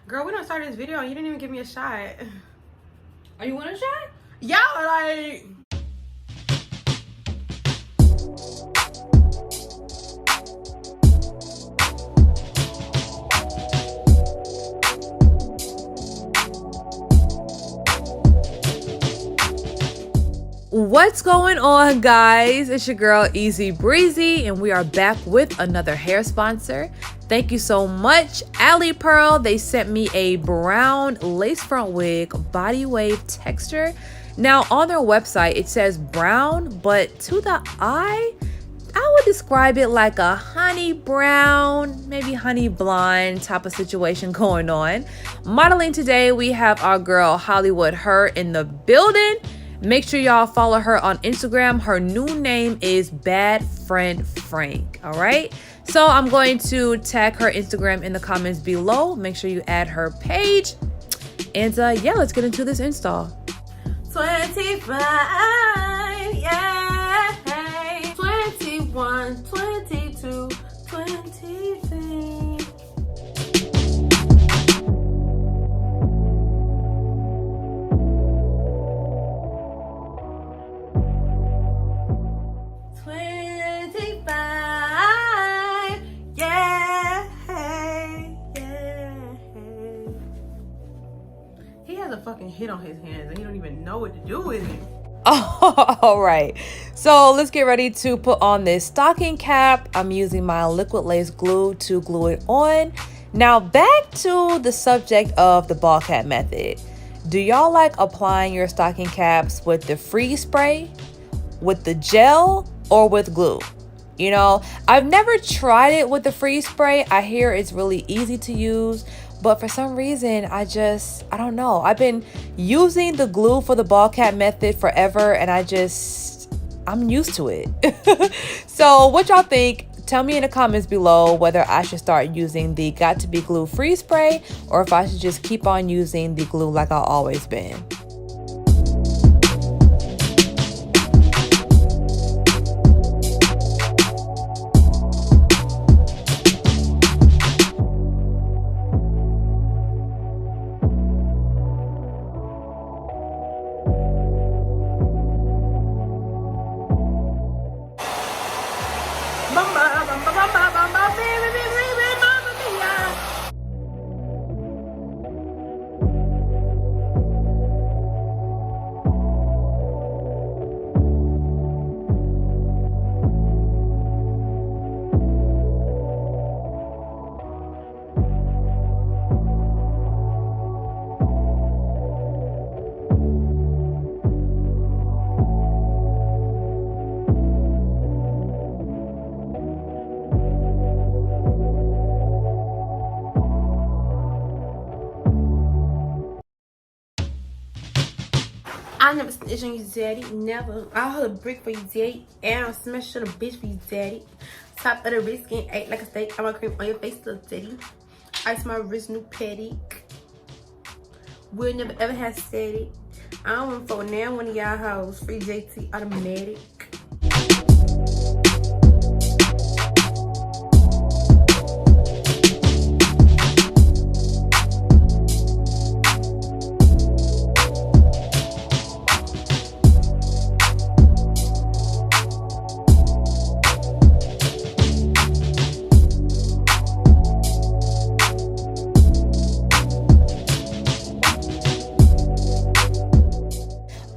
Girl, we don't start this video and you didn't even give me a shot. Are you want a shot? Yeah, like... What's going on, guys? It's your girl Easy Breezy, and we are back with another hair sponsor. Thank you so much, Alipearl. They sent me a brown lace front wig, body wave texture. Now on their website it says brown, but to the eye I would describe it like a honey brown, maybe honey blonde type of situation going on. Modeling today, we have our girl Herr in the building. Make sure y'all follow her on Instagram. Her new name is Bad Friend Frank. All right. So I'm going to tag her Instagram in the comments below. Make sure you add her page. And yeah, let's get into this install. 25, yeah. 21, 22, 23. He has a fucking hit on his hands and he don't even know what to do with it. All right, so let's get ready to put on this stocking cap. I'm using my liquid lace glue to glue it on. Now back to the subject of the ball cap method. Do y'all like applying your stocking caps with the freeze spray, with the gel, or with glue? You know, I've never tried it with the freeze spray. I hear it's really easy to use, but for some reason, I don't know. I've been using the glue for the ball cap method forever, and I'm used to it. So what y'all think? Tell me in the comments below whether I should start using the Got To Be Glue freeze spray, or if I should just keep on using the glue like I've always been. I never snitch on you, daddy. Never. I'll hold a brick for you, daddy. And I'll smash on a bitch for you, daddy. Top of the wrist, getting ate like a steak. I'm gonna cream on your face, little daddy. Ice my wrist, new petty. We'll never ever have said it. I don't want to fuck with now one of y'all hoes. Free JT automatic.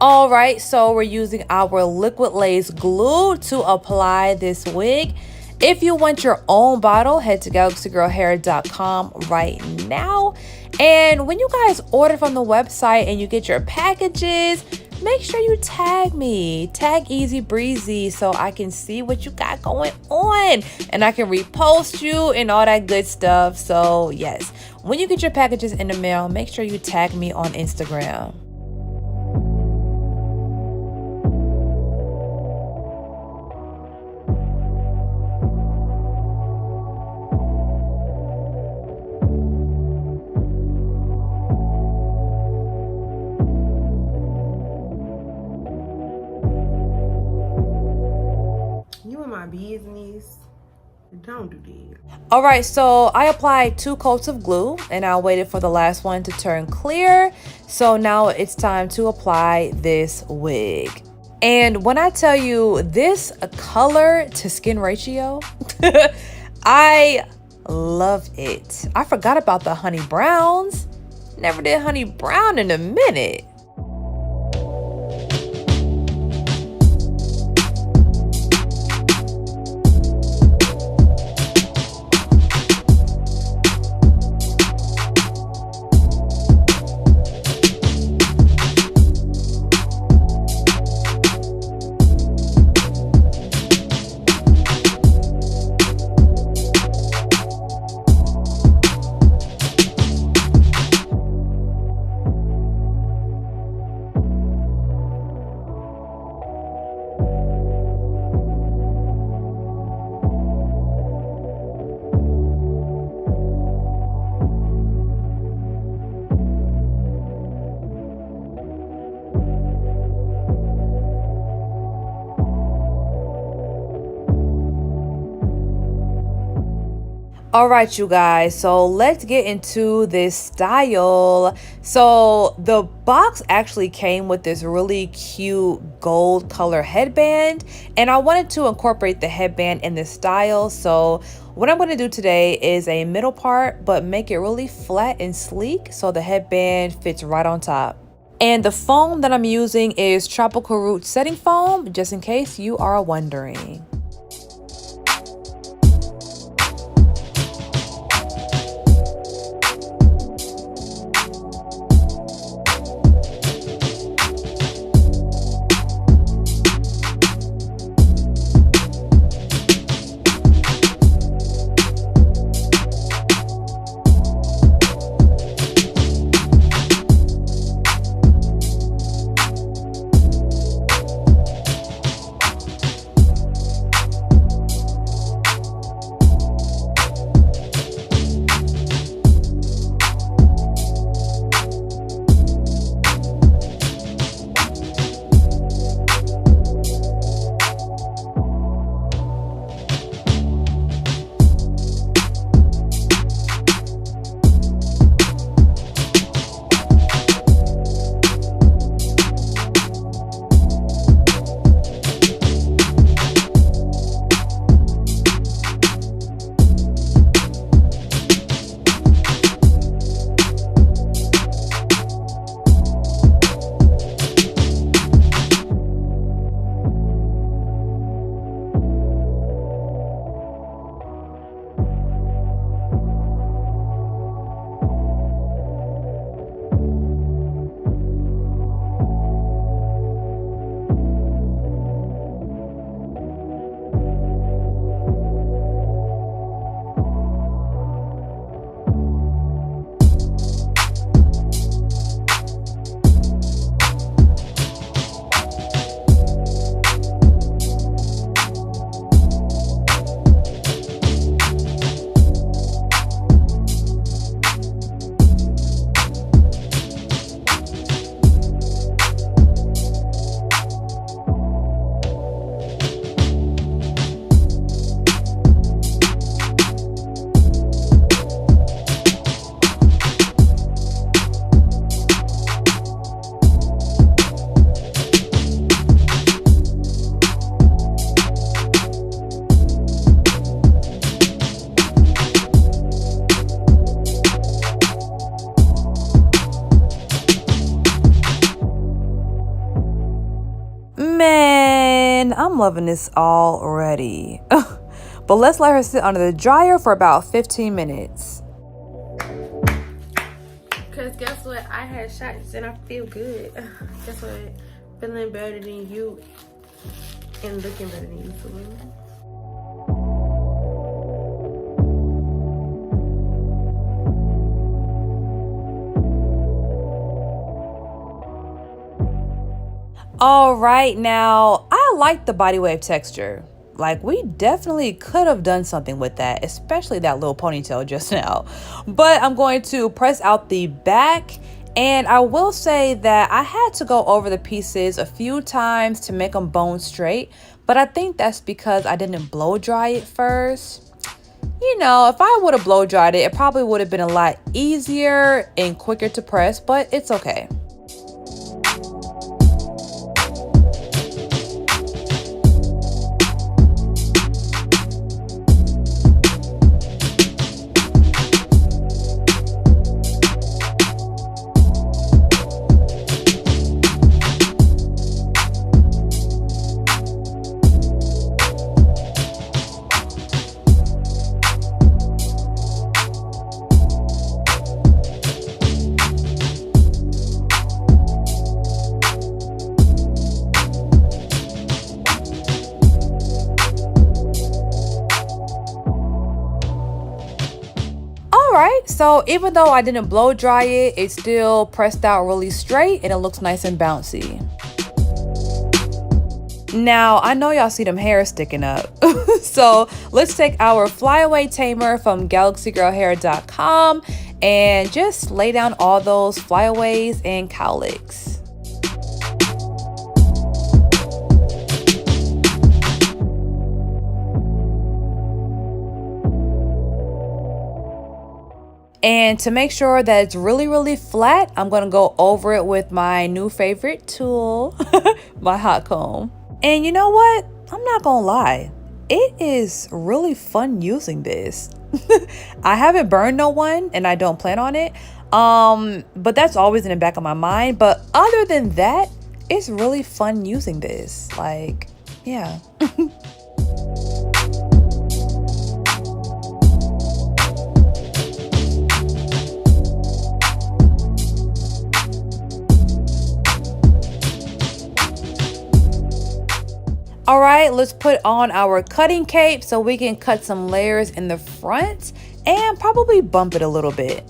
All right, so we're using our liquid lace glue to apply this wig. If you want your own bottle, head to galaxygirlhair.com right now. And when you guys order from the website and you get your packages, make sure you tag me, tag Easy Breezy, so I can see what you got going on and I can repost you and all that good stuff. So yes, when you get your packages in the mail, make sure you tag me on Instagram. You in my business. Don't do that. All right, so I applied 2 coats of glue and I waited for the last one to turn clear. So now it's time to apply this wig. And when I tell you this color to skin ratio, I love it. I forgot about the honey browns. Never did honey brown in a minute. All right, you guys, so let's get into this style. So the box actually came with this really cute gold color headband, and I wanted to incorporate the headband in this style. So what I'm going to do today is a middle part, but make it really flat and sleek so the headband fits right on top. And the foam that I'm using is Tropical Root Setting Foam, just in case you are wondering. Man, I'm loving this already. But let's let her sit under the dryer for about 15 minutes. Because guess what? I had shots and I feel good. Guess what? Feeling better than you and looking better than you. All right, now I like the body wave texture. Like, we definitely could have done something with that, especially that little ponytail just now. But I'm going to press out the back, and I will say that I had to go over the pieces a few times to make them bone straight, but I think that's because I didn't blow dry it first. You know, if I would have blow dried it, it probably would have been a lot easier and quicker to press, but it's okay. Alright, so even though I didn't blow dry it, it's still pressed out really straight and it looks nice and bouncy. Now, I know y'all see them hairs sticking up. So let's take our flyaway tamer from galaxygirlhair.com and just lay down all those flyaways and cowlicks. And to make sure that it's really flat, I'm going to go over it with my new favorite tool, my hot comb. And you know what? I'm not going to lie. It is really fun using this. I haven't burned no one and I don't plan on it. But that's always in the back of my mind. But other than that, it's really fun using this. Like, yeah. All right, let's put on our cutting cape so we can cut some layers in the front and probably bump it a little bit.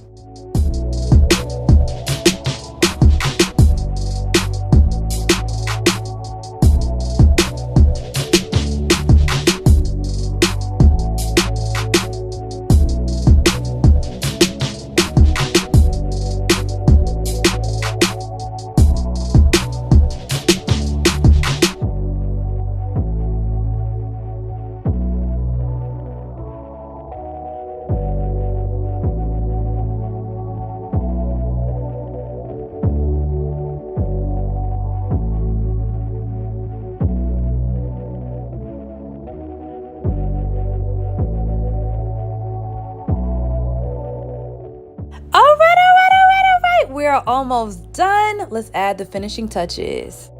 We are almost done. Let's add the finishing touches.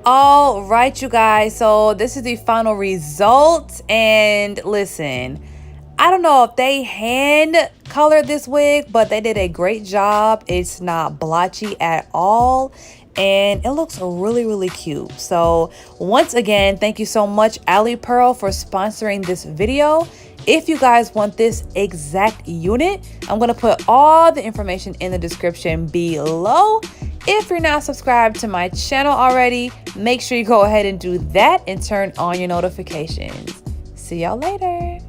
All right, you guys, so this is the final result. And listen, I don't know if they hand colored this wig, but they did a great job. It's not blotchy at all and it looks really cute. So once again, thank you so much, Alipearl, for sponsoring this video. If you guys want this exact unit, I'm going to put all the information in the description below. If you're not subscribed to my channel already, make sure you go ahead and do that and turn on your notifications. See y'all later.